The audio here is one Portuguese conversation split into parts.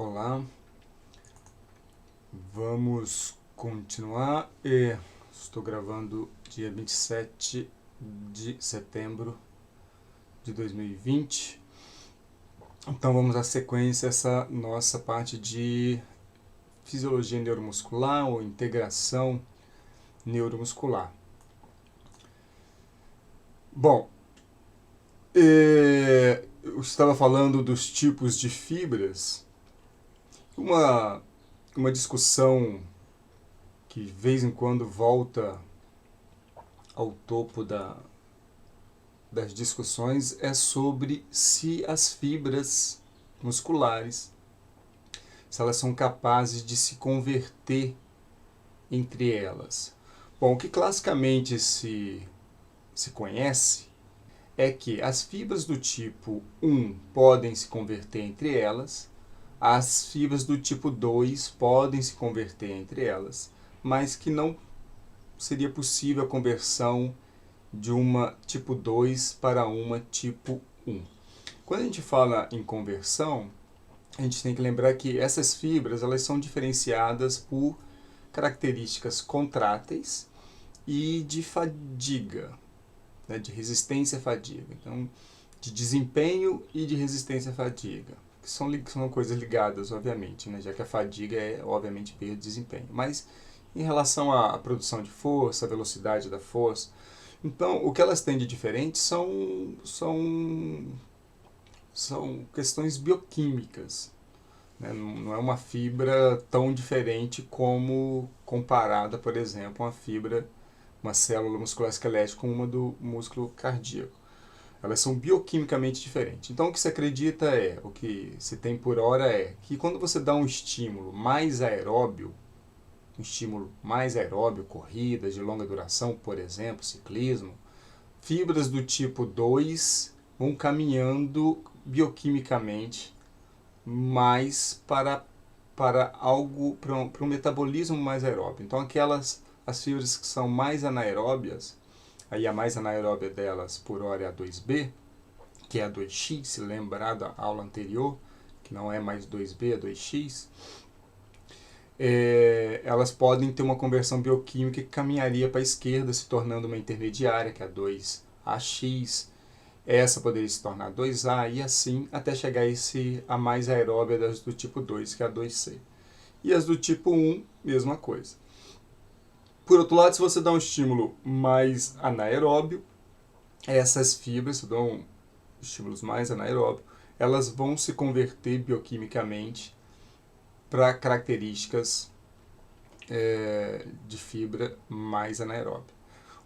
Olá, vamos continuar. Estou gravando dia 27 de setembro de 2020. Então vamos à sequência essa nossa parte de fisiologia neuromuscular ou integração neuromuscular. Bom, eu estava falando dos tipos de fibras. Uma discussão que de vez em quando volta ao topo das discussões é sobre se as fibras musculares, se elas são capazes de se converter entre elas. Bom, o que classicamente se conhece é que as fibras do tipo 1 podem se converter entre elas, as fibras do tipo 2 podem se converter entre elas, mas que não seria possível a conversão de uma tipo 2 para uma tipo 1. Quando a gente fala em conversão, a gente tem que lembrar que essas fibras elas são diferenciadas por características contráteis e de fadiga, né, de resistência à fadiga. Então, de desempenho e de resistência à fadiga, que são coisas ligadas, obviamente, né, já que a fadiga é, obviamente, perda de desempenho. Mas, em relação à produção de força, à velocidade da força, então, o que elas têm de diferente são questões bioquímicas. Né? Não é uma fibra tão diferente como comparada, por exemplo, uma célula muscular esquelética com uma do músculo cardíaco. Elas são bioquimicamente diferentes. Então, o que se acredita o que se tem por hora é que quando você dá um estímulo mais aeróbio, corridas de longa duração, por exemplo, ciclismo, fibras do tipo 2 vão caminhando bioquimicamente mais para um metabolismo mais aeróbio. Então, as fibras que são mais anaeróbias, aí a mais anaeróbia delas por hora é a 2B, que é a 2x, se lembrar da aula anterior, que não é mais 2B, é 2x, elas podem ter uma conversão bioquímica que caminharia para a esquerda, se tornando uma intermediária, que é a 2AX. Essa poderia se tornar 2A e assim até chegar a mais aeróbia das do tipo 2, que é a 2C. E as do tipo 1, mesma coisa. Por outro lado, se você dá um estímulo mais anaeróbio, essas fibras, se dão estímulos mais anaeróbios, elas vão se converter bioquimicamente para características de fibra mais anaeróbia.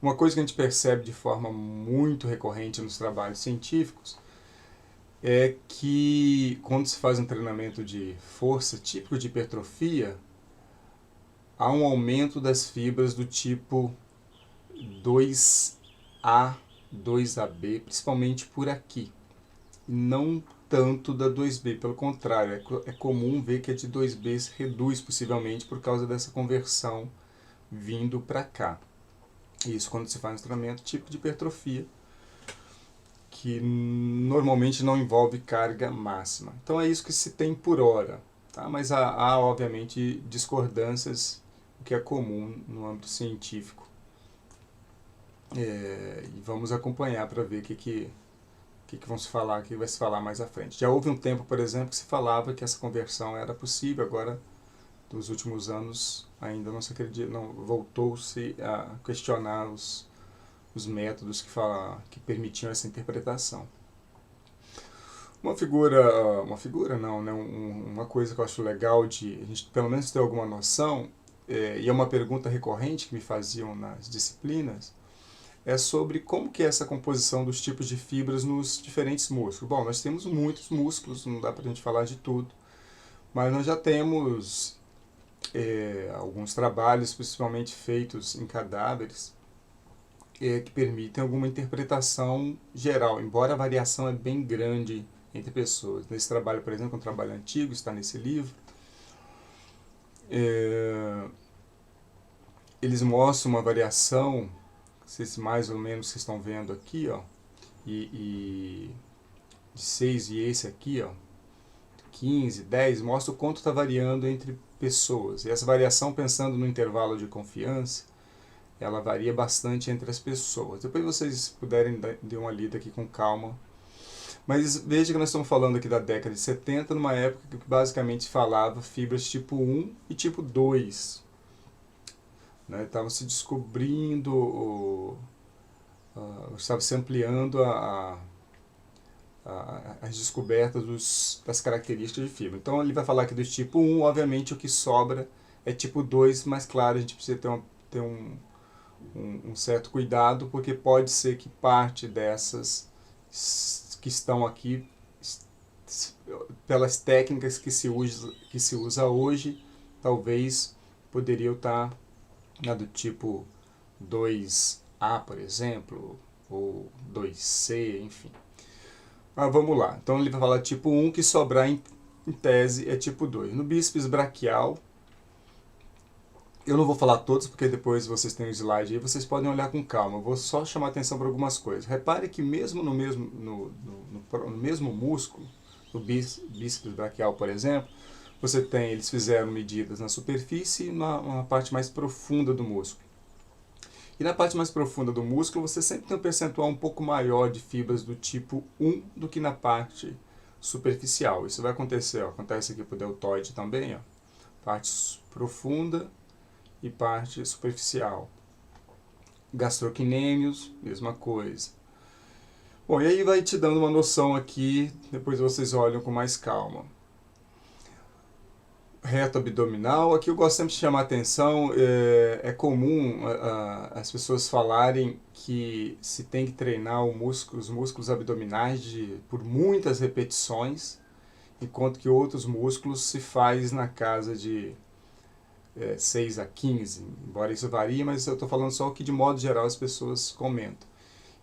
Uma coisa que a gente percebe de forma muito recorrente nos trabalhos científicos é que quando se faz um treinamento de força típico de hipertrofia, há um aumento das fibras do tipo 2A, 2AB, principalmente por aqui. Não tanto da 2B, pelo contrário, é comum ver que a de 2B se reduz possivelmente por causa dessa conversão vindo para cá. Isso quando se faz um treinamento típico de hipertrofia, que normalmente não envolve carga máxima. Então é isso que se tem por hora. Tá? Mas há, obviamente, discordâncias, o que é comum no âmbito científico. E vamos acompanhar para ver o que vão se falar, que vai se falar mais à frente. Já houve um tempo, por exemplo, que se falava que essa conversão era possível, agora, nos últimos anos, ainda não se acredita, não, voltou-se a questionar os métodos que permitiam essa interpretação. Uma figura não, né? Uma coisa que eu acho legal de a gente pelo menos ter alguma noção, e é uma pergunta recorrente que me faziam nas disciplinas, é sobre como que é essa composição dos tipos de fibras nos diferentes músculos. Bom, nós temos muitos músculos, não dá para a gente falar de tudo, mas nós já temos alguns trabalhos, principalmente feitos em cadáveres, que permitem alguma interpretação geral, embora a variação é bem grande entre pessoas. Nesse trabalho, por exemplo, um trabalho antigo, está nesse livro, eles mostram uma variação, se mais ou menos vocês estão vendo aqui, ó, e de 6 e esse aqui, ó, 15, 10, mostra o quanto está variando entre pessoas. E essa variação, pensando no intervalo de confiança, ela varia bastante entre as pessoas. Depois vocês puderem dar uma lida aqui com calma. Mas veja que nós estamos falando aqui da década de 70, numa época que basicamente falava fibras tipo 1 e tipo 2. Né? Estavam se descobrindo, estava se ampliando as descobertas das características de fibra. Então ele vai falar aqui do tipo 1, obviamente o que sobra é tipo 2, mas claro, a gente precisa ter um certo cuidado, porque pode ser que parte dessas que estão aqui, pelas técnicas que se usa hoje, talvez poderiam estar do tipo 2A, por exemplo, ou 2C, enfim. Mas vamos lá. Então ele vai falar tipo 1, que sobrar em tese é tipo 2. No bíceps braquial, eu não vou falar todos, porque depois vocês têm o slide aí, vocês podem olhar com calma. Eu vou só chamar atenção para algumas coisas. Repare que mesmo no mesmo músculo, no bíceps braquial, por exemplo, eles fizeram medidas na superfície e na parte mais profunda do músculo. E na parte mais profunda do músculo, você sempre tem um percentual um pouco maior de fibras do tipo 1 do que na parte superficial. Isso vai acontecer, ó, acontece aqui para o deltoide também, ó, parte profunda e parte superficial. Gastrocnêmios, mesma coisa. Bom, e aí vai te dando uma noção aqui, depois vocês olham com mais calma. Reto abdominal, aqui eu gosto sempre de chamar a atenção, é comum as pessoas falarem que se tem que treinar os músculos abdominais por muitas repetições, enquanto que outros músculos se faz na casa de 6 a 15, embora isso varie, mas eu estou falando só o que de modo geral as pessoas comentam.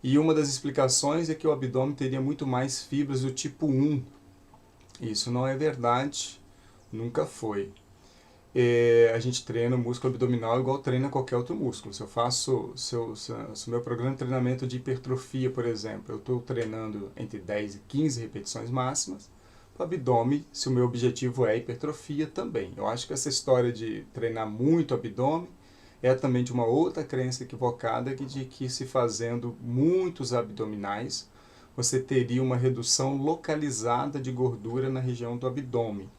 E uma das explicações é que o abdômen teria muito mais fibras do tipo 1. Isso não é verdade. Nunca foi. A gente treina o músculo abdominal igual treina qualquer outro músculo. Se eu faço, se o meu programa de treinamento de hipertrofia, por exemplo, eu estou treinando entre 10 e 15 repetições máximas, para o abdômen, se o meu objetivo é hipertrofia também. Eu acho que essa história de treinar muito abdômen é também de uma outra crença equivocada, de que se fazendo muitos abdominais, você teria uma redução localizada de gordura na região do abdômen.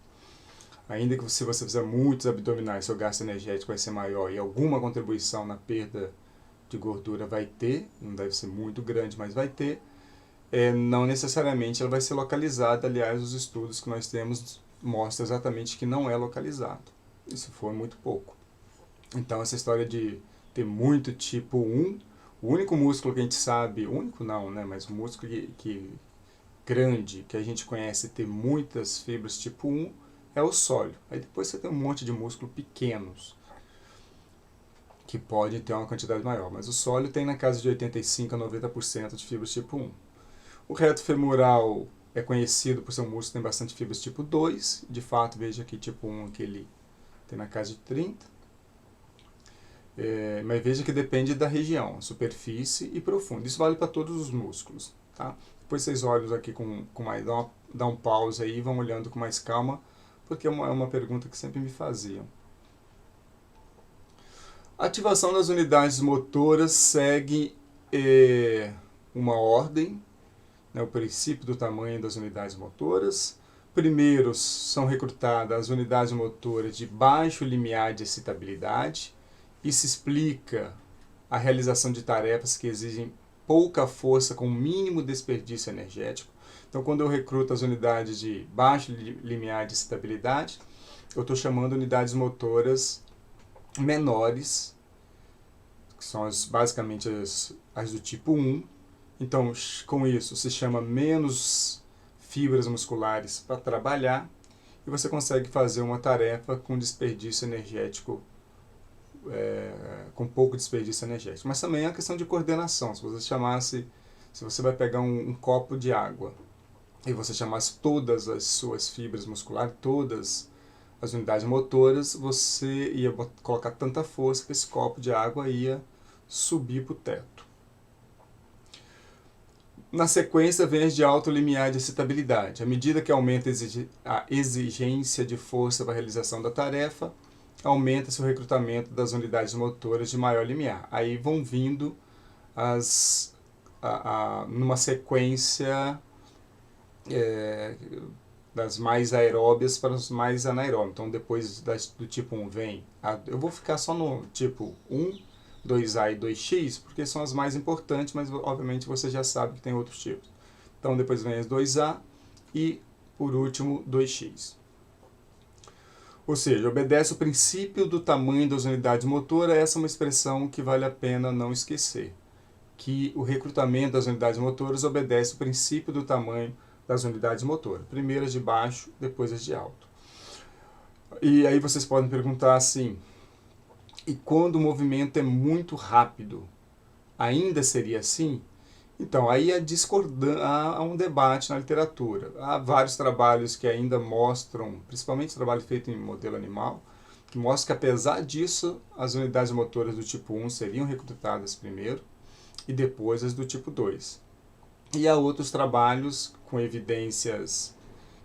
Ainda que se você fizer muitos abdominais, seu gasto energético vai ser maior e alguma contribuição na perda de gordura vai ter, não deve ser muito grande, mas vai ter, não necessariamente ela vai ser localizada. Aliás, os estudos que nós temos mostram exatamente que não é localizado. Isso foi muito pouco. Então essa história de ter muito tipo 1, o único músculo que a gente sabe, único não, né, mas o músculo grande que a gente conhece ter muitas fibras tipo 1, é o sólio. Aí depois você tem um monte de músculos pequenos que podem ter uma quantidade maior, mas o sólio tem na casa de 85 a 90% de fibras tipo 1. O reto femoral é conhecido por ser um músculo que tem bastante fibras tipo 2, de fato, veja aqui tipo 1 que ele tem na casa de 30. Mas veja que depende da região, superfície e profunda. Isso vale para todos os músculos. Tá? Depois vocês olham aqui com mais, dá um pause aí e vão olhando com mais calma, porque é uma pergunta que sempre me faziam. A ativação das unidades motoras segue uma ordem, né, o princípio do tamanho das unidades motoras. Primeiro são recrutadas as unidades motoras de baixo limiar de excitabilidade. Isso explica a realização de tarefas que exigem pouca força com mínimo desperdício energético. Então, quando eu recruto as unidades de baixo limiar de excitabilidade, eu estou chamando unidades motoras menores, que são basicamente as do tipo 1. Então, com isso, se chama menos fibras musculares para trabalhar e você consegue fazer uma tarefa com desperdício energético, com pouco desperdício energético. Mas também é uma questão de coordenação. Se você vai pegar um copo de água e você chamasse todas as suas fibras musculares, todas as unidades motoras, você ia colocar tanta força que esse copo de água ia subir para o teto. Na sequência, vem as de alto limiar de excitabilidade. À medida que aumenta a exigência de força para a realização da tarefa, aumenta-se o recrutamento das unidades motoras de maior limiar. Aí vão vindo numa sequência das mais aeróbias para as mais anaeróbias. Então, depois do tipo 1 vem... eu vou ficar só no tipo 1, 2A e 2X, porque são as mais importantes, mas obviamente você já sabe que tem outros tipos. Então, depois vem as 2A e, por último, 2X. Ou seja, obedece o princípio do tamanho das unidades motoras. Essa é uma expressão que vale a pena não esquecer. Que o recrutamento das unidades motoras obedece o princípio do tamanho das unidades motoras. Primeiro as de baixo, depois as de alto. E aí vocês podem perguntar assim, e quando o movimento é muito rápido, ainda seria assim? Então, aí há um debate na literatura. Há vários trabalhos que ainda mostram, principalmente trabalho feito em modelo animal, que mostram que apesar disso, as unidades motoras do tipo 1 seriam recrutadas primeiro e depois as do tipo 2. E há outros trabalhos com evidências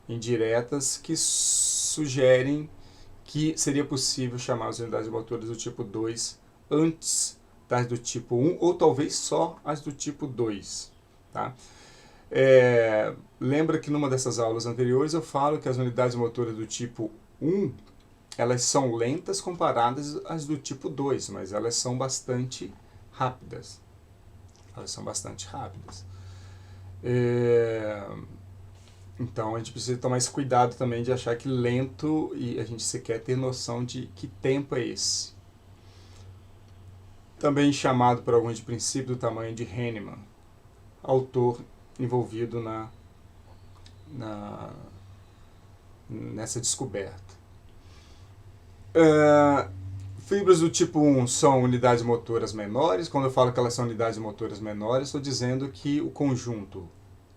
indiretas que sugerem que seria possível chamar as unidades motoras do tipo 2 antes das do tipo 1, ou talvez só as do tipo 2. Tá? Lembra que numa dessas aulas anteriores eu falo que as unidades motoras do tipo 1 elas são lentas comparadas às do tipo 2, mas elas são bastante rápidas. Então a gente precisa tomar esse cuidado também de achar que lento, e a gente sequer ter noção de que tempo é esse. Também chamado por alguns de princípio do tamanho de Hahnemann, autor envolvido nessa descoberta. Fibras do tipo 1 são unidades motoras menores. Quando eu falo que elas são unidades motoras menores, estou dizendo que o conjunto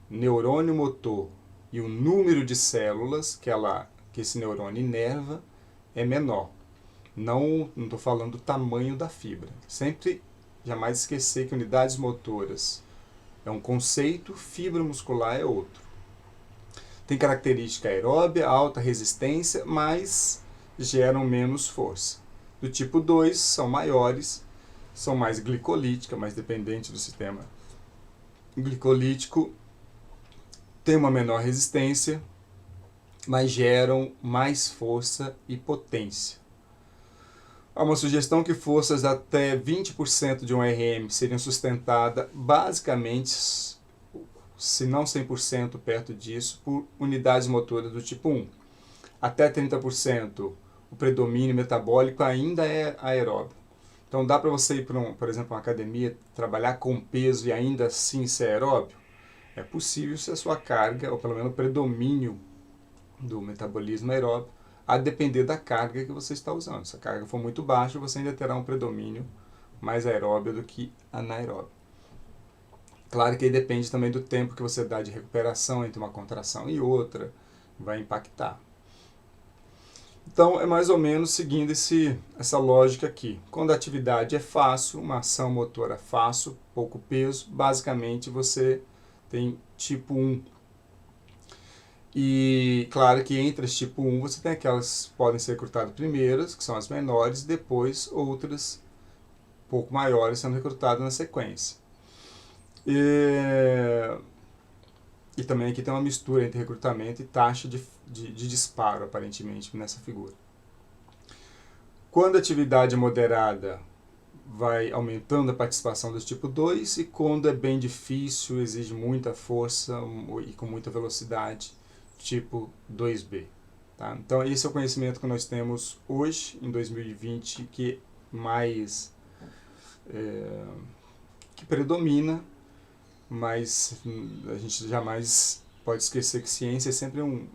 neurônio motor e o número de células que esse neurônio inerva é menor. Não estou falando do tamanho da fibra. Sempre, jamais esquecer que unidades motoras é um conceito, fibra muscular é outro. Tem característica aeróbia, alta resistência, mas geram menos força. Do tipo 2 são maiores, são mais glicolíticas, mais dependentes do sistema glicolítico, tem uma menor resistência, mas geram mais força e potência. Há uma sugestão que forças até 20% de um RM seriam sustentadas basicamente, se não 100% perto disso, por unidades motoras do tipo 1. Até 30% o predomínio metabólico ainda é aeróbio. Então dá para você ir para, por exemplo, uma academia, trabalhar com peso e ainda assim ser aeróbio? É possível se a sua carga, ou pelo menos o predomínio do metabolismo aeróbio, a depender da carga que você está usando. Se a carga for muito baixa, você ainda terá um predomínio mais aeróbio do que anaeróbio. Claro que aí depende também do tempo que você dá de recuperação entre uma contração e outra, vai impactar. Então, é mais ou menos seguindo essa lógica aqui. Quando a atividade é fácil, uma ação motora fácil, pouco peso, basicamente você tem tipo 1. E claro que entre as tipo 1 você tem aquelas que podem ser recrutadas primeiras, que são as menores, depois outras pouco maiores sendo recrutadas na sequência. E também aqui tem uma mistura entre recrutamento e taxa de disparo, aparentemente, nessa figura. Quando a atividade é moderada, vai aumentando a participação do tipo 2, e quando é bem difícil, exige muita força e com muita velocidade, tipo 2B. Tá? Então esse é o conhecimento que nós temos hoje, em 2020, que que predomina, mas a gente jamais pode esquecer que ciência é sempre um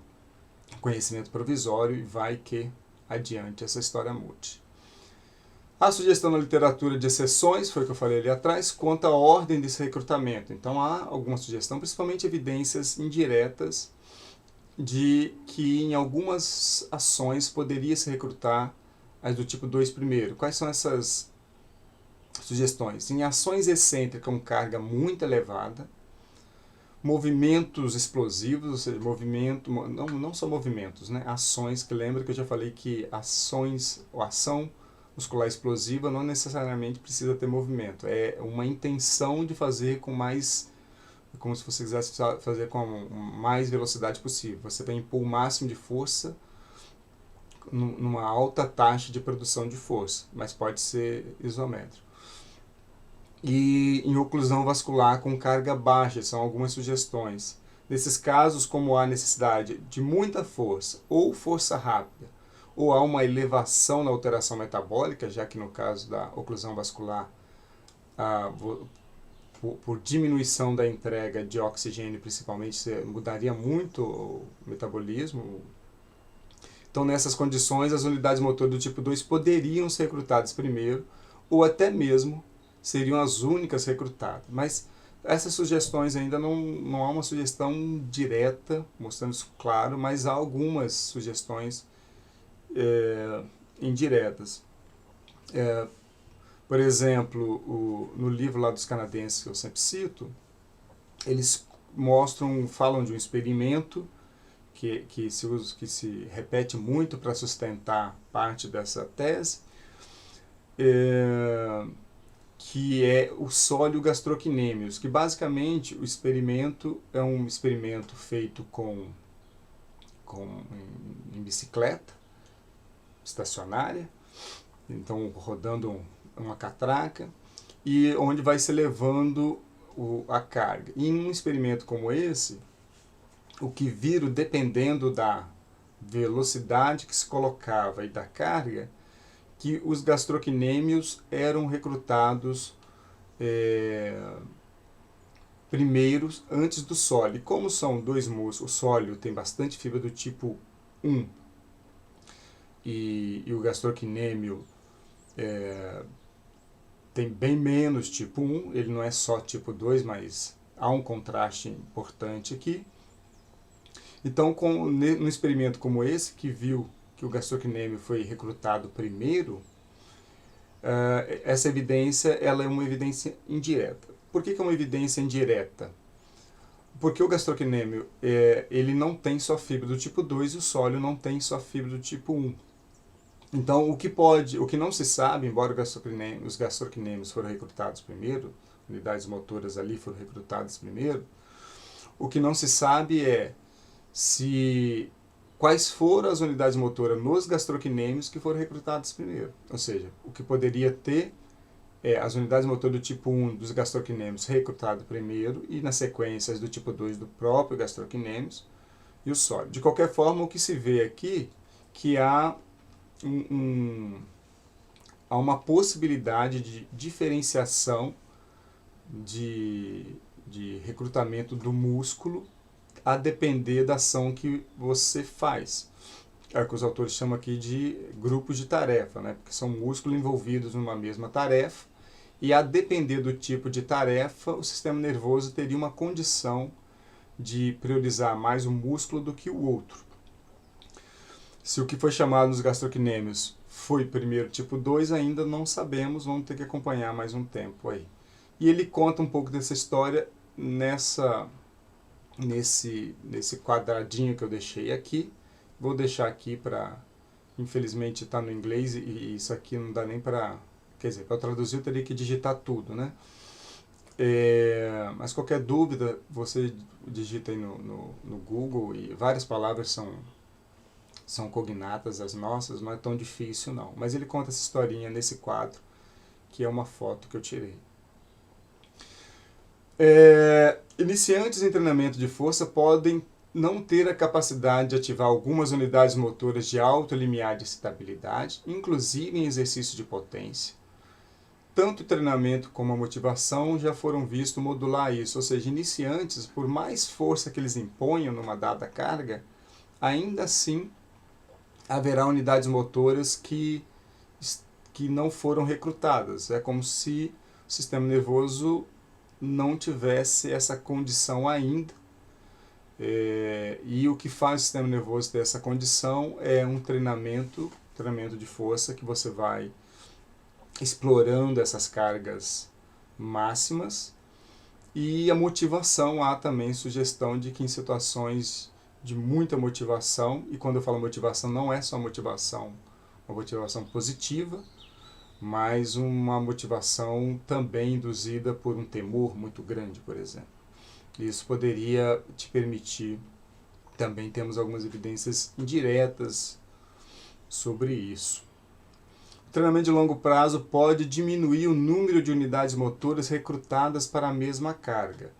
conhecimento provisório e vai que adiante essa história mude. A sugestão na literatura de exceções, foi o que eu falei ali atrás, quanto à ordem desse recrutamento. Então há alguma sugestão, principalmente evidências indiretas, de que em algumas ações poderia se recrutar as do tipo 2 primeiro. Quais são essas sugestões? Em ações excêntricas com carga muito elevada, movimentos explosivos, ou seja, não só movimentos, né? Ações, que lembra que eu já falei que ações, ou ação muscular explosiva não necessariamente precisa ter movimento, é uma intenção de fazer com mais, como se você quisesse fazer com mais velocidade possível. Você vai impor o máximo de força numa alta taxa de produção de força, mas pode ser isométrico. E em oclusão vascular com carga baixa, são algumas sugestões. Nesses casos, como há necessidade de muita força ou força rápida, ou há uma elevação na alteração metabólica, já que no caso da oclusão vascular, por diminuição da entrega de oxigênio principalmente, mudaria muito o metabolismo. Então, nessas condições, as unidades motoras do tipo 2 poderiam ser recrutadas primeiro, ou até mesmo seriam as únicas recrutadas. Mas essas sugestões ainda não há uma sugestão direta, mostrando isso claro, mas há algumas sugestões indiretas. Por exemplo, no livro lá dos canadenses que eu sempre cito, eles falam de um experimento que se repete muito para sustentar parte dessa tese, que é o sólio gastrocnêmios, que basicamente o experimento é um experimento feito em bicicleta estacionária, então rodando uma catraca, e onde vai se levando a carga. E em um experimento como esse, o que viram, dependendo da velocidade que se colocava e da carga, que os gastrocnêmios eram recrutados primeiros antes do sólio. E como são dois músculos, o sólio tem bastante fibra do tipo 1 e o gastrocnêmio tem bem menos tipo 1, ele não é só tipo 2, mas há um contraste importante aqui. Então, num experimento como esse, que viu que o gastrocnêmio foi recrutado primeiro, essa evidência ela é uma evidência indireta. Por que é uma evidência indireta? Porque o gastrocnêmio ele não tem só fibra do tipo 2 e o sólio não tem só fibra do tipo 1. Então, o que não se sabe, embora os gastrocnêmios foram recrutados primeiro, unidades motoras ali foram recrutadas primeiro, o que não se sabe é quais foram as unidades motoras nos gastrocnêmios que foram recrutadas primeiro. Ou seja, o que poderia ter as unidades motoras do tipo 1 dos gastrocnêmios recrutadas primeiro e, na sequência, as do tipo 2 do próprio gastrocnêmios e o sólido. De qualquer forma, o que se vê aqui que há uma possibilidade de diferenciação de recrutamento do músculo a depender da ação que você faz. É o que os autores chamam aqui de grupos de tarefa, né? Porque são músculos envolvidos numa mesma tarefa e a depender do tipo de tarefa, o sistema nervoso teria uma condição de priorizar mais um músculo do que o outro. Se o que foi chamado nos gastrocnêmios foi primeiro tipo 2, ainda não sabemos, vamos ter que acompanhar mais um tempo aí. E ele conta um pouco dessa história nesse quadradinho que eu deixei aqui. Vou deixar aqui para, infelizmente está no inglês e isso aqui não dá nem para, quer dizer, para traduzir eu teria que digitar tudo, né? Mas qualquer dúvida, você digita aí no Google e várias palavras são cognatas as nossas, não é tão difícil não. Mas ele conta essa historinha nesse quadro, que é uma foto que eu tirei. Iniciantes em treinamento de força podem não ter a capacidade de ativar algumas unidades motoras de alto limiar de excitabilidade, inclusive em exercício de potência. Tanto o treinamento como a motivação já foram vistos modular isso, ou seja, iniciantes, por mais força que eles imponham numa dada carga, ainda assim haverá unidades motoras que não foram recrutadas. É como se o sistema nervoso não tivesse essa condição ainda. E o que faz o sistema nervoso ter essa condição é um treinamento de força que você vai explorando essas cargas máximas E a motivação, há também sugestão de que em situações de muita motivação, e quando eu falo motivação não é só motivação, uma motivação positiva, mas uma motivação também induzida por um temor muito grande, por exemplo. Isso poderia te permitir, também temos algumas evidências indiretas sobre isso. O treinamento de longo prazo pode diminuir o número de unidades motoras recrutadas para a mesma carga.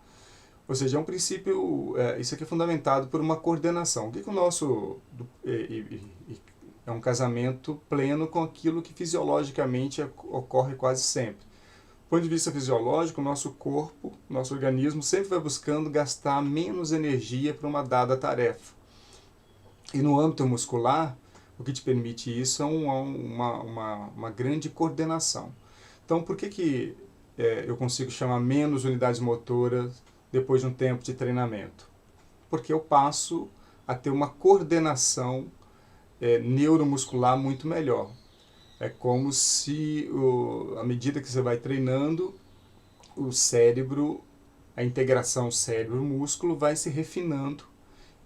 Ou seja, é um princípio, isso aqui é fundamentado por uma coordenação. O que o nosso é um casamento pleno com aquilo que fisiologicamente ocorre quase sempre. Do ponto de vista fisiológico, o nosso corpo, nosso organismo sempre vai buscando gastar menos energia para uma dada tarefa. E no âmbito muscular, o que te permite isso é uma grande coordenação. Então, por que eu consigo chamar menos unidades motoras depois de um tempo de treinamento? Porque eu passo a ter uma coordenação neuromuscular muito melhor. É como se, à medida que você vai treinando, o cérebro, a integração cérebro-músculo vai se refinando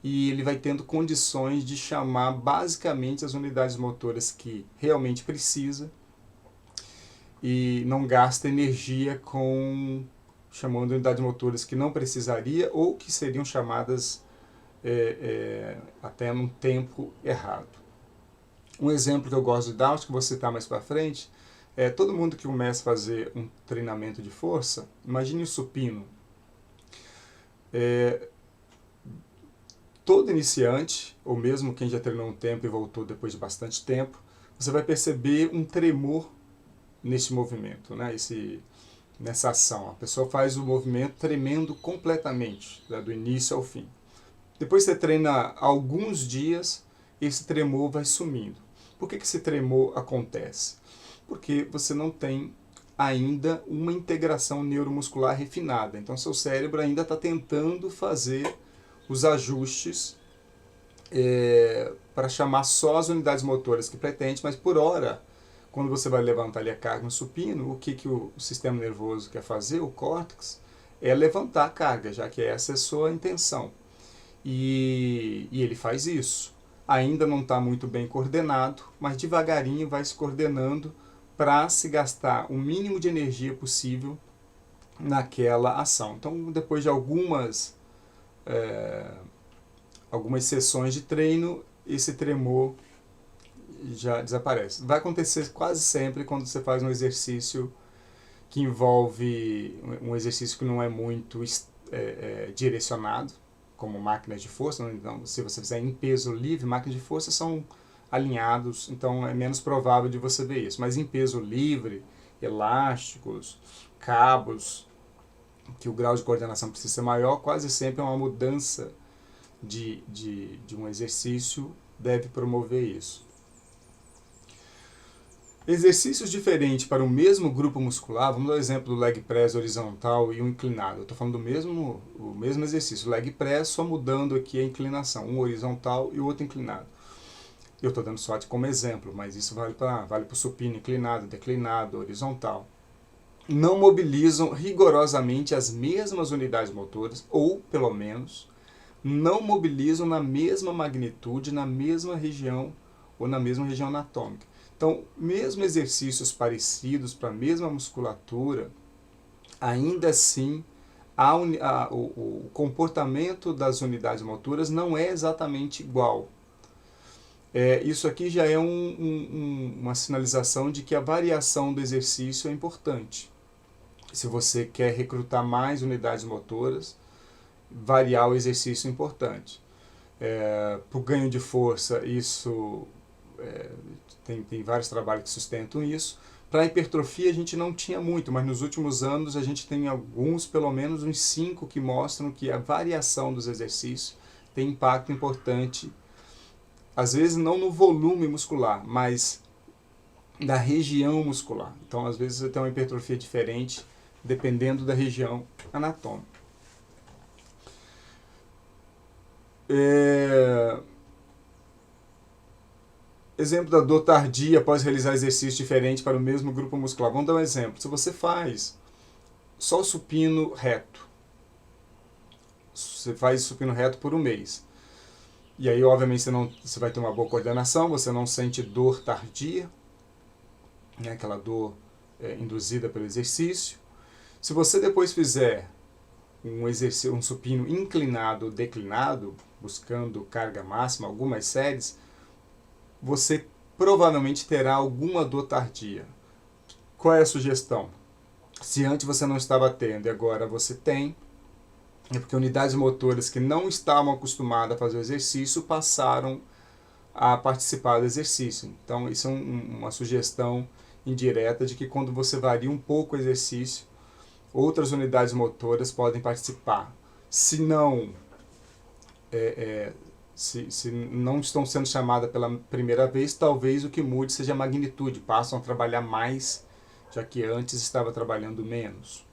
e ele vai tendo condições de chamar basicamente as unidades motoras que realmente precisa e não gasta energia chamando unidades motoras que não precisaria ou que seriam chamadas até num tempo errado. Um exemplo que eu gosto de dar, acho que vou citar mais para frente, todo mundo que começa a fazer um treinamento de força, imagine o supino. Todo iniciante, ou mesmo quem já treinou um tempo e voltou depois de bastante tempo, você vai perceber um tremor nesse movimento, né? Nessa ação. A pessoa faz o movimento tremendo completamente, do início ao fim. Depois você treina alguns dias, esse tremor vai sumindo. Por que esse tremor acontece? Porque você não tem ainda uma integração neuromuscular refinada. Então seu cérebro ainda está tentando fazer os ajustes para chamar só as unidades motoras que pretende, mas por hora, quando você vai levantar ali a carga no supino, o que o sistema nervoso quer fazer, o córtex, é levantar a carga, já que essa é a sua intenção. E ele faz isso. Ainda não está muito bem coordenado, mas devagarinho vai se coordenando para se gastar o mínimo de energia possível naquela ação. Então, depois de algumas sessões de treino, esse tremor já desaparece. Vai acontecer quase sempre quando você faz um exercício que envolve um exercício que não é muito direcionado, como máquinas de força. Então, se você fizer em peso livre, máquinas de força são alinhados, então é menos provável de você ver isso. Mas em peso livre, elásticos, cabos, que o grau de coordenação precisa ser maior, quase sempre é uma mudança de um exercício deve promover isso. Exercícios diferentes para o mesmo grupo muscular, vamos dar o exemplo do leg press horizontal e um inclinado. Eu estou falando o mesmo exercício, o leg press, só mudando aqui a inclinação, um horizontal e o outro inclinado. Eu estou dando só como exemplo, mas isso vale para o supino inclinado, declinado, horizontal. Não mobilizam rigorosamente as mesmas unidades motoras, ou, pelo menos, não mobilizam na mesma magnitude, na mesma região ou na mesma região anatômica. Então, mesmo exercícios parecidos para a mesma musculatura, ainda assim, o comportamento das unidades motoras não é exatamente igual. Isso aqui já é uma sinalização de que a variação do exercício é importante. Se você quer recrutar mais unidades motoras, variar o exercício é importante. Para o ganho de força, isso tem vários trabalhos que sustentam isso. Para a hipertrofia a gente não tinha muito, mas nos últimos anos a gente tem alguns, pelo menos uns 5, que mostram que a variação dos exercícios tem impacto importante, às vezes não no volume muscular, mas da região muscular. Então às vezes você tem uma hipertrofia diferente dependendo da região anatômica. Exemplo da dor tardia após realizar exercício diferente para o mesmo grupo muscular. Vamos dar um exemplo. Se você faz só o supino reto, você faz supino reto por um mês. E aí, obviamente, você vai ter uma boa coordenação, você não sente dor tardia, né, aquela dor induzida pelo exercício. Se você depois fizer um supino inclinado ou declinado, buscando carga máxima, algumas séries, você provavelmente terá alguma dor tardia. Qual é a sugestão? Se antes você não estava tendo e agora você tem, é porque unidades motoras que não estavam acostumadas a fazer o exercício passaram a participar do exercício. Então, isso é uma sugestão indireta de que quando você varia um pouco o exercício, outras unidades motoras podem participar. Se não, se não estão sendo chamadas pela primeira vez, talvez o que mude seja a magnitude, passam a trabalhar mais, já que antes estava trabalhando menos.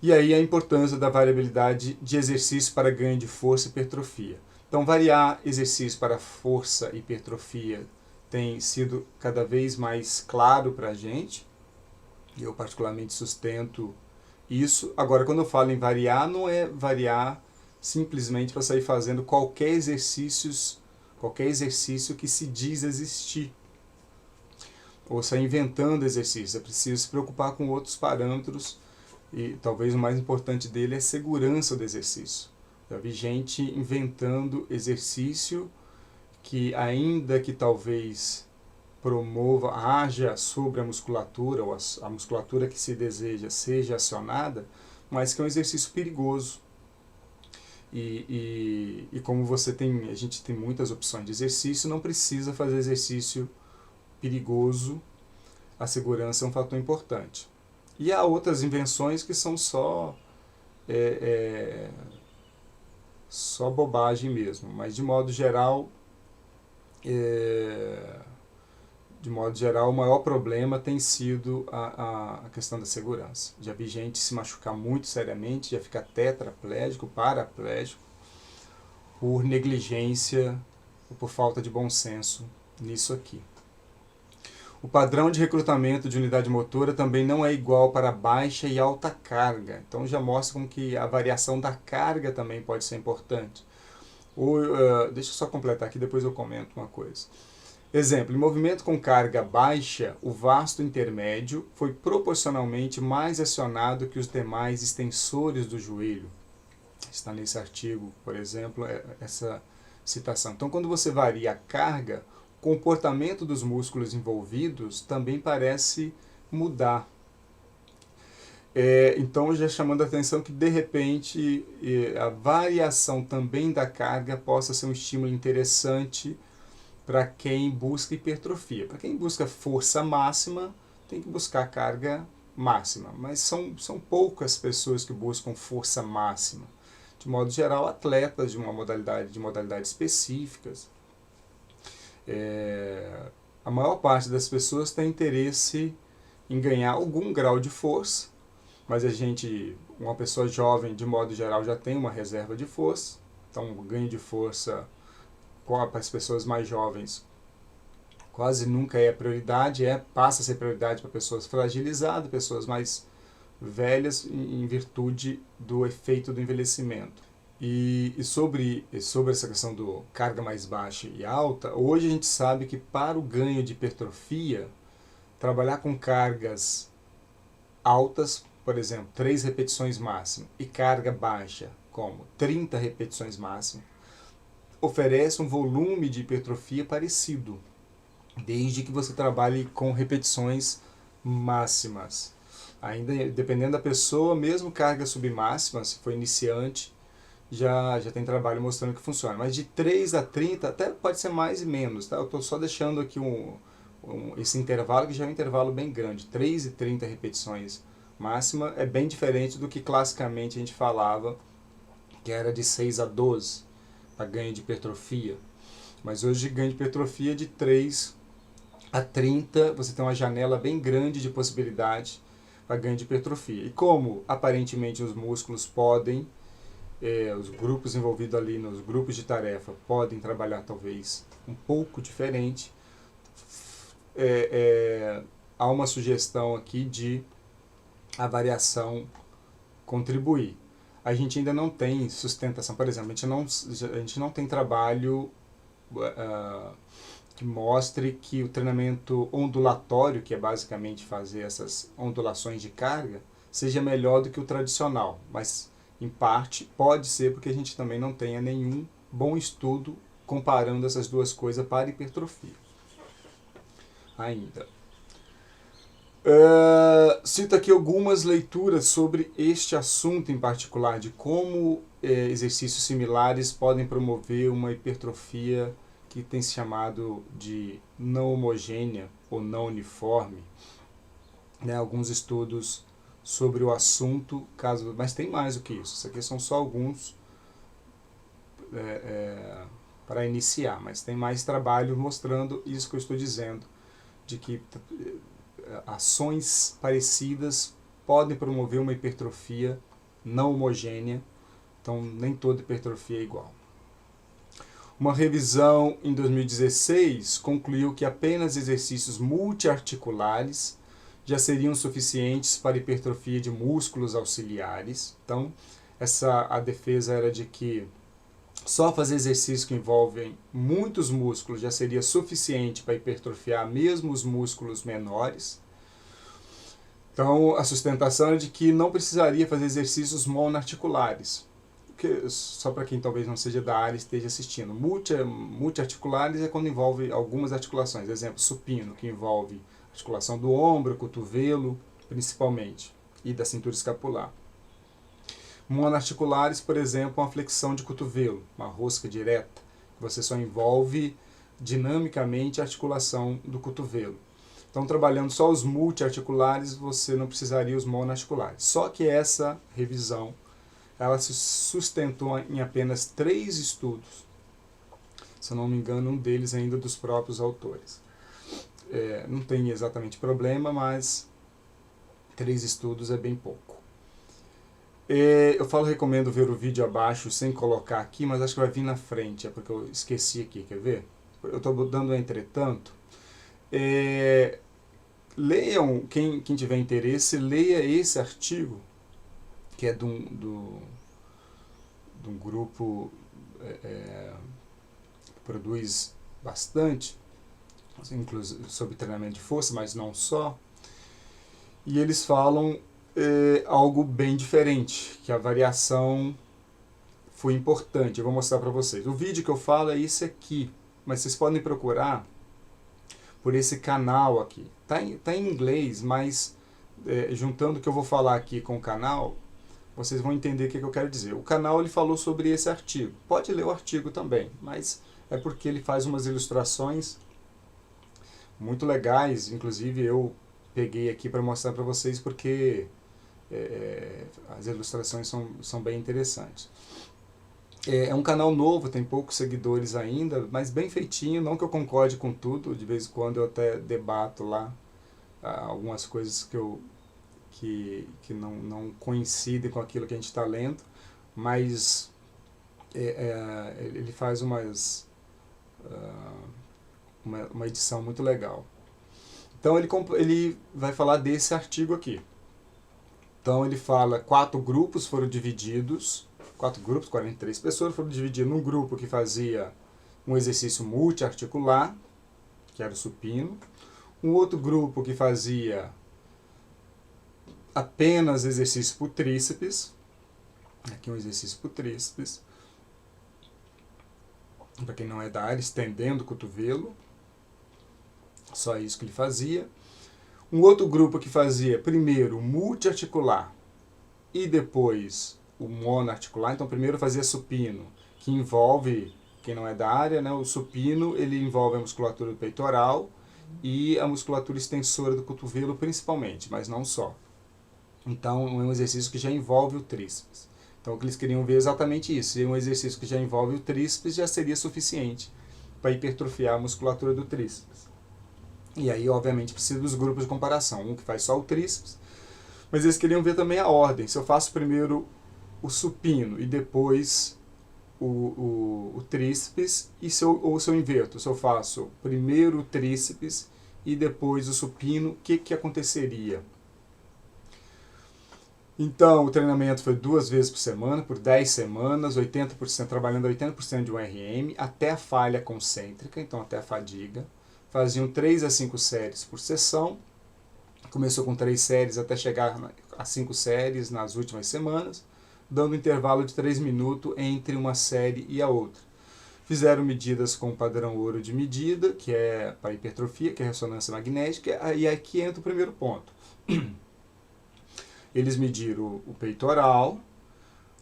E aí a importância da variabilidade de exercício para ganho de força e hipertrofia. Então, variar exercício para força e hipertrofia tem sido cada vez mais claro para a gente. Eu particularmente sustento isso. Agora, quando eu falo em variar, não é variar simplesmente para sair fazendo qualquer exercício que se diz existir, ou sair inventando exercícios. É preciso se preocupar com outros parâmetros e talvez o mais importante dele é a segurança do exercício. Já vi gente inventando exercício que, ainda que talvez haja sobre a musculatura, ou a musculatura que se deseja seja acionada, mas que é um exercício perigoso. E como a gente tem muitas opções de exercício, não precisa fazer exercício perigoso, a segurança é um fator importante. E há outras invenções que são só bobagem mesmo, mas de modo geral, o maior problema tem sido a questão da segurança. Já vi gente se machucar muito seriamente, já ficar tetraplégico, paraplégico, por negligência ou por falta de bom senso nisso aqui. O padrão de recrutamento de unidade motora também não é igual para baixa e alta carga. Então já mostra como que a variação da carga também pode ser importante. Deixa eu só completar aqui, depois eu comento uma coisa. Exemplo, em movimento com carga baixa, o vasto intermédio foi proporcionalmente mais acionado que os demais extensores do joelho. Está nesse artigo, por exemplo, essa citação. Então, quando você varia a carga, o comportamento dos músculos envolvidos também parece mudar. Então, já chamando a atenção que, de repente, a variação também da carga possa ser um estímulo interessante para quem busca hipertrofia. Para quem busca força máxima, tem que buscar carga máxima. Mas são poucas pessoas que buscam força máxima. De modo geral, atletas de modalidades específicas. A maior parte das pessoas tem interesse em ganhar algum grau de força, mas uma pessoa jovem, de modo geral, já tem uma reserva de força. Então, o ganho de força para as pessoas mais jovens quase nunca é prioridade, passa a ser prioridade para pessoas fragilizadas, pessoas mais velhas, em virtude do efeito do envelhecimento. E sobre essa questão do carga mais baixa e alta, hoje a gente sabe que para o ganho de hipertrofia, trabalhar com cargas altas, por exemplo, 3 repetições máximo, e carga baixa, como 30 repetições máximo, oferece um volume de hipertrofia parecido, desde que você trabalhe com repetições máximas. Ainda dependendo da pessoa, mesmo carga submáxima, se for iniciante, já tem trabalho mostrando que funciona. Mas de 3 a 30, até pode ser mais e menos. Tá? Eu estou só deixando aqui esse intervalo, que já é um intervalo bem grande. 3 e 30 repetições máxima é bem diferente do que classicamente a gente falava, que era de 6 a 12 para ganho de hipertrofia. Mas hoje ganho de hipertrofia de 3 a 30, você tem uma janela bem grande de possibilidade para ganho de hipertrofia. E como aparentemente os músculos podem, os grupos envolvidos ali nos grupos de tarefa podem trabalhar talvez um pouco diferente, há uma sugestão aqui de a variação contribuir. a gente ainda não tem sustentação. Por exemplo, a gente não tem trabalho que mostre que o treinamento ondulatório, que é basicamente fazer essas ondulações de carga, seja melhor do que o tradicional. Mas, em parte, pode ser porque a gente também não tenha nenhum bom estudo comparando essas duas coisas para hipertrofia. Ainda. Cito aqui algumas leituras sobre este assunto em particular, de como exercícios similares podem promover uma hipertrofia que tem se chamado de não homogênea ou não uniforme. Né, alguns estudos sobre o assunto, mas tem mais do que isso. Isso aqui são só alguns para iniciar, mas tem mais trabalho mostrando isso que eu estou dizendo, de que ações parecidas podem promover uma hipertrofia não homogênea, então nem toda hipertrofia é igual. Uma revisão em 2016 concluiu que apenas exercícios multiarticulares já seriam suficientes para hipertrofia de músculos auxiliares. Então, a defesa era de que só fazer exercícios que envolvem muitos músculos já seria suficiente para hipertrofiar mesmo os músculos menores. Então, a sustentação é de que não precisaria fazer exercícios monoarticulares. Só para quem talvez não seja da área e esteja assistindo. Multiarticulares é quando envolve algumas articulações. Exemplo, supino, que envolve articulação do ombro, cotovelo, principalmente, e da cintura escapular. Monoarticulares, por exemplo, uma flexão de cotovelo, uma rosca direta, que você só envolve dinamicamente a articulação do cotovelo. Então, trabalhando só os multiarticulares, você não precisaria os monoarticulares. Só que essa revisão, ela se sustentou em apenas 3 estudos. Se eu não me engano, um deles ainda dos próprios autores. Não tem exatamente problema, mas 3 estudos é bem pouco. Eu recomendo ver o vídeo abaixo sem colocar aqui, mas acho que vai vir na frente, é porque eu esqueci aqui, quer ver? Eu estou dando entretanto. Leiam, quem tiver interesse, leia esse artigo, que é de um grupo que produz bastante, inclusive sobre treinamento de força, mas não só. E eles falam algo bem diferente, que a variação foi importante. Eu vou mostrar para vocês. O vídeo que eu falo é esse aqui, mas vocês podem procurar por esse canal aqui. Tá em inglês, mas juntando o que eu vou falar aqui com o canal, vocês vão entender o que eu quero dizer. O canal ele falou sobre esse artigo. Pode ler o artigo também, mas é porque ele faz umas ilustrações muito legais. Inclusive eu peguei aqui para mostrar para vocês porque as ilustrações são bem interessantes. É um canal novo, tem poucos seguidores ainda, mas bem feitinho. Não que eu concorde com tudo, de vez em quando eu até debato lá algumas coisas que não coincidem com aquilo que a gente está lendo, mas ele faz uma edição muito legal. Então ele vai falar desse artigo aqui. Então ele fala 4 grupos foram divididos, 4 grupos, 43 pessoas foram divididas num grupo que fazia um exercício multiarticular, que era o supino, um outro grupo que fazia apenas exercício para o tríceps, aqui um exercício para o tríceps, para quem não é da área, estendendo o cotovelo, só isso que ele fazia. Um outro grupo que fazia primeiro multiarticular e depois o monoarticular. Então primeiro fazia supino, que envolve, quem não é da área, né, o supino ele envolve a musculatura do peitoral e a musculatura extensora do cotovelo principalmente, mas não só. Então é um exercício que já envolve o tríceps. Então o que eles queriam ver é exatamente isso. Se um exercício que já envolve o tríceps já seria suficiente para hipertrofiar a musculatura do tríceps. E aí, obviamente, precisa dos grupos de comparação. Um que faz só o tríceps, mas eles queriam ver também a ordem. Se eu faço primeiro o supino e depois o tríceps, ou se eu inverto, se eu faço primeiro o tríceps e depois o supino, o que aconteceria? Então, o treinamento foi 2 vezes por semana, por 10 semanas, 80%, trabalhando 80% de um RM, até a falha concêntrica, então até a fadiga. Faziam 3 a 5 séries por sessão. Começou com 3 séries até chegar a 5 séries nas últimas semanas, dando um intervalo de 3 minutos entre uma série e a outra. Fizeram medidas com o padrão ouro de medida, que é para hipertrofia, que é ressonância magnética, e aqui entra o primeiro ponto. Eles mediram o peitoral,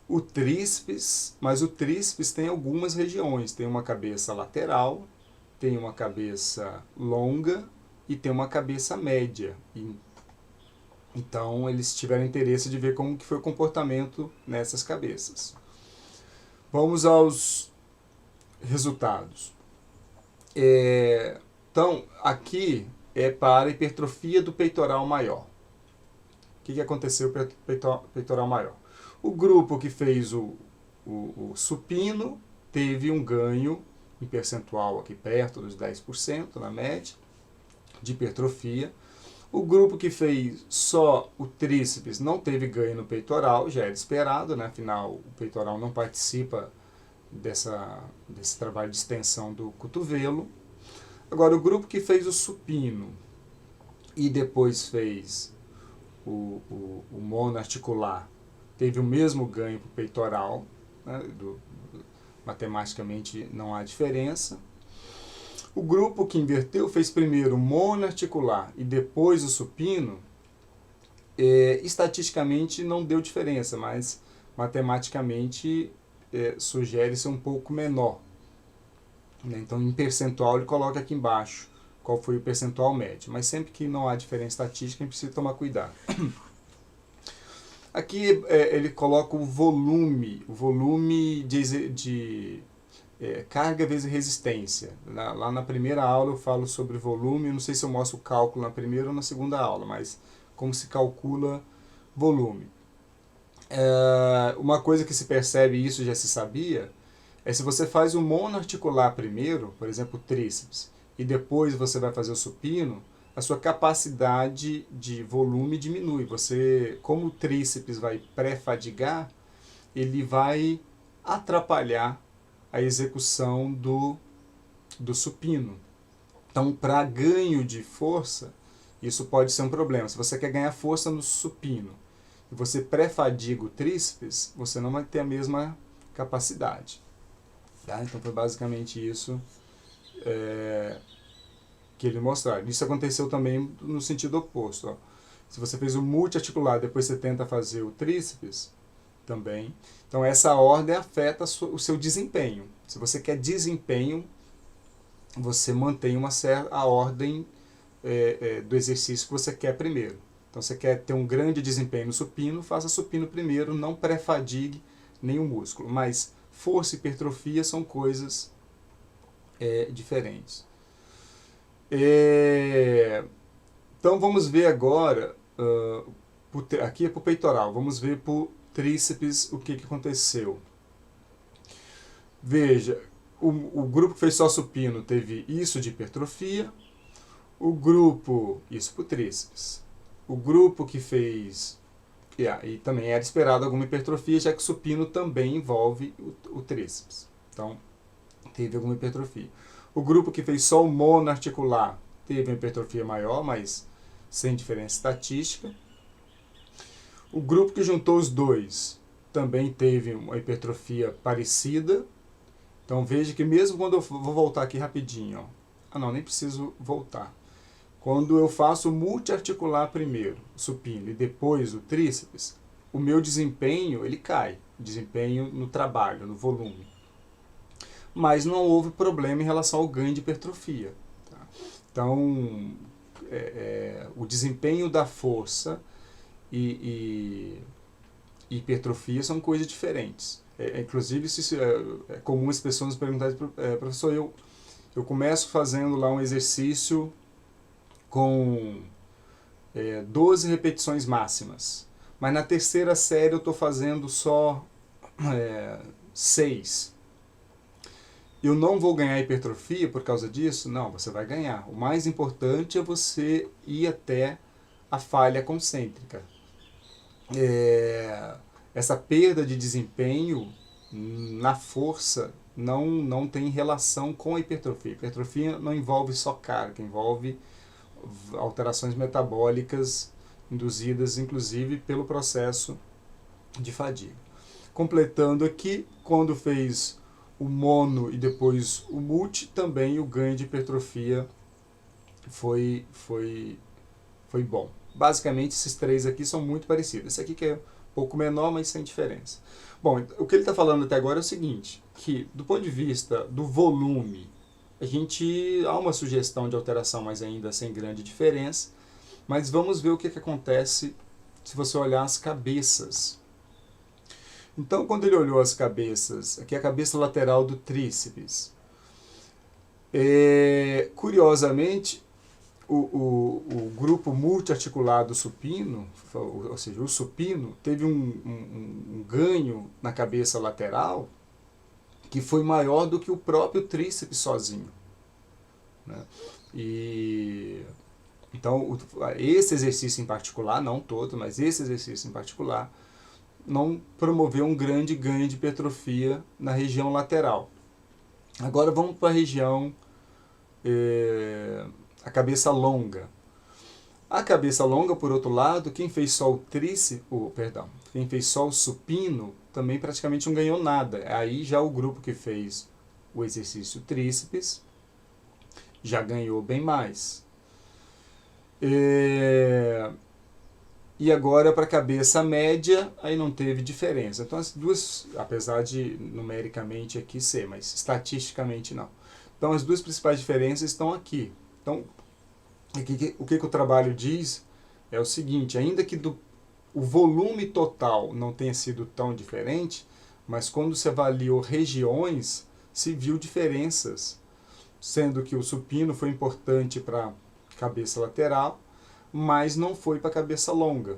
o tríceps, mas o tríceps tem algumas regiões. Tem uma cabeça lateral, tem uma cabeça longa e tem uma cabeça média. Então eles tiveram interesse de ver como que foi o comportamento nessas cabeças. Vamos aos resultados. Então aqui é para a hipertrofia do peitoral maior. O que aconteceu com o peitoral maior? O grupo que fez o supino teve um ganho em percentual aqui perto dos 10% na média de hipertrofia. O grupo que fez só o tríceps não teve ganho no peitoral, já era esperado, né? Afinal o peitoral não participa desse trabalho de extensão do cotovelo. Agora, o grupo que fez o supino e depois fez o monoarticular teve o mesmo ganho para o peitoral, né? Matematicamente não há diferença. O grupo que inverteu fez primeiro o monoarticular e depois o supino, estatisticamente não deu diferença, mas matematicamente sugere-se um pouco menor. Né? Então, em percentual, ele coloca aqui embaixo qual foi o percentual médio. Mas sempre que não há diferença estatística, a gente precisa tomar cuidado. Aqui ele coloca o volume de carga vezes resistência. Lá na primeira aula eu falo sobre volume, não sei se eu mostro o cálculo na primeira ou na segunda aula, mas como se calcula volume. Uma coisa que se percebe, e isso já se sabia, é se você faz o monoarticular primeiro, por exemplo, o tríceps, e depois você vai fazer o supino, a sua capacidade de volume diminui. Você, como o tríceps vai pré-fadigar, ele vai atrapalhar a execução do supino. Então, para ganho de força, isso pode ser um problema. Se você quer ganhar força no supino e você pré-fadiga o tríceps, você não vai ter a mesma capacidade. Tá? Então, foi basicamente isso que ele mostraram. Isso aconteceu também no sentido oposto. Ó. Se você fez o multiarticular, depois você tenta fazer o tríceps, também. Então essa ordem afeta o seu desempenho. Se você quer desempenho, você mantém a ordem do exercício que você quer primeiro. Então você quer ter um grande desempenho no supino, faça supino primeiro, não pré-fadigue nenhum músculo. Mas força e hipertrofia são coisas diferentes. Então vamos ver agora, aqui é para o peitoral, vamos ver para o tríceps o que aconteceu. Veja, o grupo que fez só supino teve isso de hipertrofia, o grupo, isso para o tríceps, o grupo que fez, e também era esperado alguma hipertrofia, já que o supino também envolve o tríceps, então teve alguma hipertrofia. O grupo que fez só o monoarticular teve uma hipertrofia maior, mas sem diferença estatística. O grupo que juntou os dois também teve uma hipertrofia parecida. Então veja que mesmo quando eu vou voltar aqui rapidinho, ó. Não, nem preciso voltar. Quando eu faço o multiarticular primeiro, o supino, e depois o tríceps, o meu desempenho ele cai. Desempenho no trabalho, no volume. Mas não houve problema em relação ao ganho de hipertrofia. Tá? Então, o desempenho da força e hipertrofia são coisas diferentes. Inclusive, é comum as pessoas perguntarem, professor, eu começo fazendo lá um exercício com 12 repetições máximas, mas na terceira série eu estou fazendo só 6. Eu não vou ganhar hipertrofia por causa disso? Não, você vai ganhar. O mais importante é você ir até a falha concêntrica. essa perda de desempenho na força não tem relação com a hipertrofia. A hipertrofia não envolve só carga, envolve alterações metabólicas induzidas inclusive pelo processo de fadiga. Completando aqui, quando fez o mono e depois o multi, também o ganho de hipertrofia foi bom. Basicamente, esses três aqui são muito parecidos. Esse aqui que é um pouco menor, mas sem diferença. Bom, o que ele está falando até agora é o seguinte, que do ponto de vista do volume, há uma sugestão de alteração, mas ainda sem grande diferença. Mas vamos ver o que acontece se você olhar as cabeças. Então, quando ele olhou as cabeças, aqui é a cabeça lateral do tríceps. Curiosamente, o grupo multiarticulado supino, ou seja, o supino, teve um ganho na cabeça lateral que foi maior do que o próprio tríceps sozinho, né? Então, esse exercício em particular, não todo, mas esse exercício em particular, não promoveu um grande ganho de hipertrofia na região lateral. Agora vamos para a região, a cabeça longa. A cabeça longa, por outro lado, quem fez só o tríceps, quem fez só o supino, também praticamente não ganhou nada. Aí já o grupo que fez o exercício tríceps já ganhou bem mais. E agora para a cabeça média, aí não teve diferença. Então as duas, apesar de numericamente aqui ser, mas estatisticamente não. Então as duas principais diferenças estão aqui. Então o que o trabalho diz é o seguinte, ainda que o volume total não tenha sido tão diferente, mas quando se avaliou regiões, se viu diferenças, sendo que o supino foi importante para a cabeça lateral, mas não foi para a cabeça longa.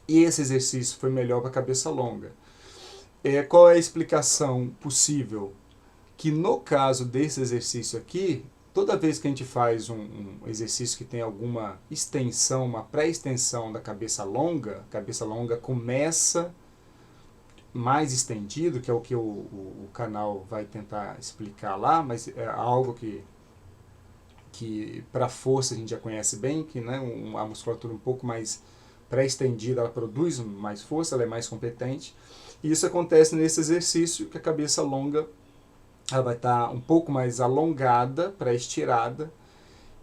E esse exercício foi melhor para a cabeça longa. Qual é a explicação possível? Que no caso desse exercício aqui, toda vez que a gente faz um exercício que tem alguma extensão, uma pré-extensão da cabeça longa, a cabeça longa começa mais estendido, que é o que o canal vai tentar explicar lá, mas é algo que para força a gente já conhece bem, que, né, a musculatura um pouco mais pré-estendida, ela produz mais força, ela é mais competente. E isso acontece nesse exercício, que a cabeça longa ela vai estar um pouco mais alongada, pré-estirada,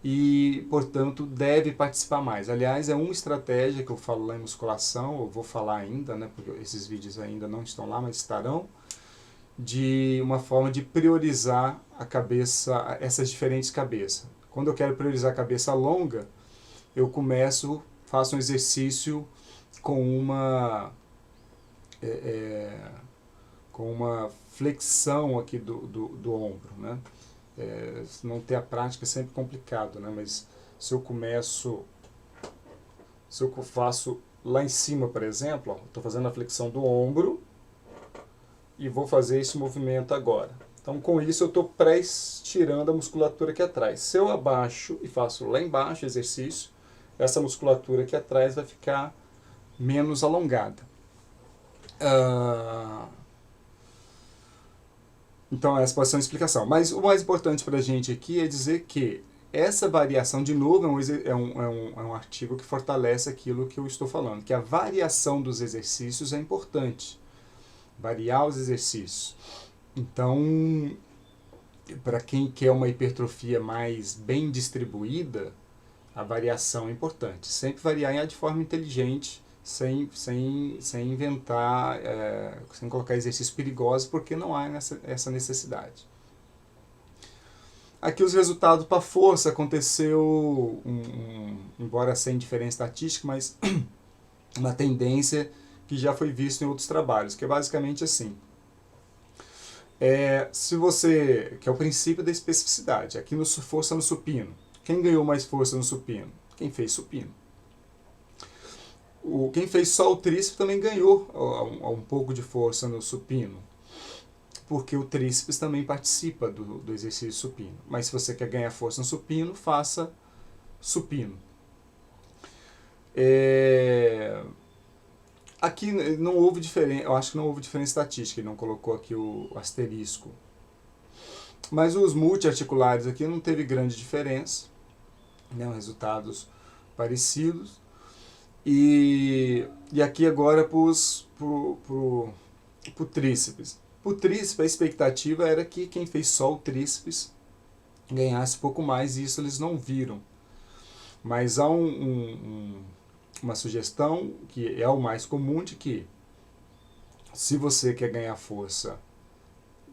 e, portanto, deve participar mais. Aliás, é uma estratégia que eu falo lá em musculação, eu vou falar ainda, né, porque esses vídeos ainda não estão lá, mas estarão, de uma forma de priorizar a cabeça, essas diferentes cabeças. Quando eu quero priorizar a cabeça longa, eu faço um exercício com uma flexão aqui do ombro, né? Não ter a prática é sempre complicado, né? Mas se eu faço lá em cima, por exemplo, estou fazendo a flexão do ombro e vou fazer esse movimento agora. Então, com isso, eu estou pré-estirando a musculatura aqui atrás. Se eu abaixo e faço lá embaixo o exercício, essa musculatura aqui atrás vai ficar menos alongada. Então, essa pode ser uma explicação. Mas o mais importante para a gente aqui é dizer que essa variação, de novo, é um artigo que fortalece aquilo que eu estou falando, que a variação dos exercícios é importante. Variar os exercícios. Então, para quem quer uma hipertrofia mais bem distribuída, a variação é importante. Sempre variar de forma inteligente, sem inventar, sem colocar exercícios perigosos, porque não há essa necessidade. Aqui os resultados para força aconteceu, embora sem diferença estatística, mas uma tendência que já foi vista em outros trabalhos, que é basicamente assim. Se você, que é o princípio da especificidade, aqui no força no supino. Quem ganhou mais força no supino? Quem fez supino. Quem fez só o tríceps também ganhou um pouco de força no supino, porque o tríceps também participa do exercício supino. Mas se você quer ganhar força no supino, faça supino. Aqui não houve diferença, eu acho que não houve diferença estatística, ele não colocou aqui o asterisco. Mas os multiarticulares aqui não teve grande diferença, né, resultados parecidos. E aqui agora pro tríceps. Pro tríceps, a expectativa era que quem fez só o tríceps ganhasse pouco mais, e isso eles não viram. Mas há uma sugestão, que é o mais comum, de que se você quer ganhar força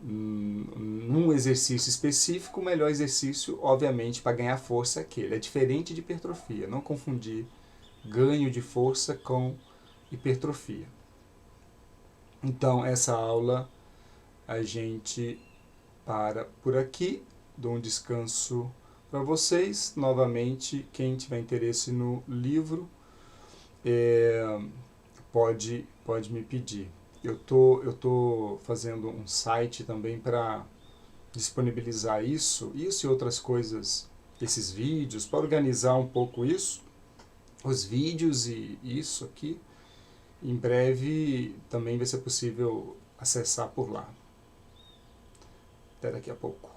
num exercício específico, o melhor exercício, obviamente, para ganhar força é aquele. É diferente de hipertrofia, não confundir ganho de força com hipertrofia. Então, essa aula a gente para por aqui, dou um descanso para vocês. Novamente, quem tiver interesse no livro, pode me pedir. Eu tô fazendo um site também para disponibilizar isso e outras coisas, esses vídeos, para organizar um pouco isso, os vídeos e isso aqui. Em breve também vai ser possível acessar por lá. Até daqui a pouco.